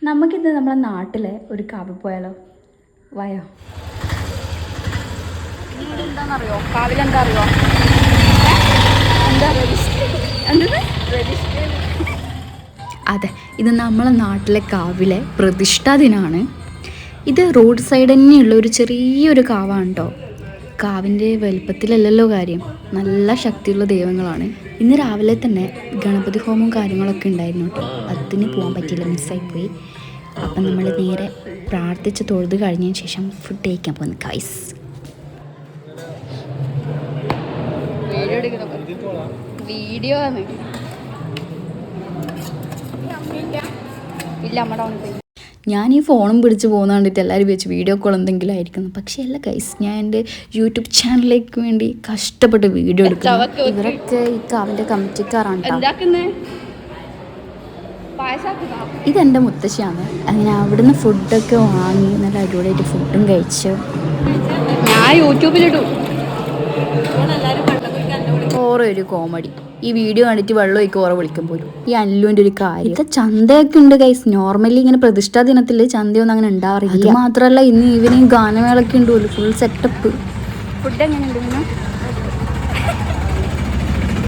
നമുക്കിത് നമ്മളെ നാട്ടിലെ ഒരു കാവിൽ പോയാലോ? വായോ. എന്താണെന്നറിയോ കാവിലെന്താ അറിയോ? അതെ, ഇത് നമ്മളെ നാട്ടിലെ കാവിലെ പ്രതിഷ്ഠാ ദിനമാണ്. ഇത് റോഡ് സൈഡ് തന്നെയുള്ള ഒരു ചെറിയൊരു കാവാണ് കേട്ടോ. കാവിൻ്റെ വലുപ്പത്തിലല്ലല്ലോ കാര്യം, നല്ല ശക്തിയുള്ള ദൈവങ്ങളാണ്. ഇന്ന് രാവിലെ തന്നെ ഗണപതി ഹോമവും കാര്യങ്ങളൊക്കെ ഉണ്ടായിരുന്നു കേട്ടോ. അതിന് പോകാൻ പറ്റിയില്ല, മിസ്സായിപ്പോയി. അപ്പം നമ്മൾ നേരെ പ്രാർത്ഥിച്ച് തൊഴുത് കഴിഞ്ഞതിന് ശേഷം ഫുഡ് കഴിക്കാൻ പോകുന്നു ഗൈസ്. വീഡിയോ ആണ്. ഇല്ല, അമ്മടെ പോയി. ഞാൻ ഈ ഫോണും പിടിച്ച് പോകുന്ന കണ്ടിട്ട് എല്ലാവരും വെച്ച് വീഡിയോ കോൾ എന്തെങ്കിലും ആയിരിക്കുന്നു. പക്ഷേ അല്ല ഗൈസ്, ഞാൻ എൻ്റെ യൂട്യൂബ് ചാനലിലേക്ക് വേണ്ടി കഷ്ടപ്പെട്ട് വീഡിയോ എടുക്കുന്നു. ഇവരൊക്കെ ഈ കാവിൻ്റെ കമ്മിറ്റിക്കാരാണ്. ഇതെൻ്റെ മുത്തശ്ശിയാണ്. അങ്ങനെ അവിടുന്ന് ഫുഡൊക്കെ വാങ്ങി നല്ല അടിപൊളിയായിട്ട് ഫുഡും കഴിച്ചു. ഞാൻ യൂട്യൂബിലിടും. ഓരോ ഒരു കോമഡി. ഈ വീഡിയോ കണ്ടിട്ട് വെള്ളം ഒഴിക്കും ഓരോ വിളിക്കും പോലും. ഈ അല്ലുവിൻ്റെ ഒരു കാര്യം. ഇത് ചന്തയൊക്കെ ഉണ്ട് ഗൈസ്. നോർമലി ഇങ്ങനെ പ്രതിഷ്ഠാ ദിനത്തിൽ ചന്തയൊന്നും അങ്ങനെ ഉണ്ടാവാറില്ല. അത് മാത്രമല്ല ഇന്ന് ഈവനിങ് ഗാനമേളൊക്കെ ഉണ്ട്, ഫുൾ സെറ്റപ്പ്. ഫുഡ് എങ്ങനെയുണ്ട്?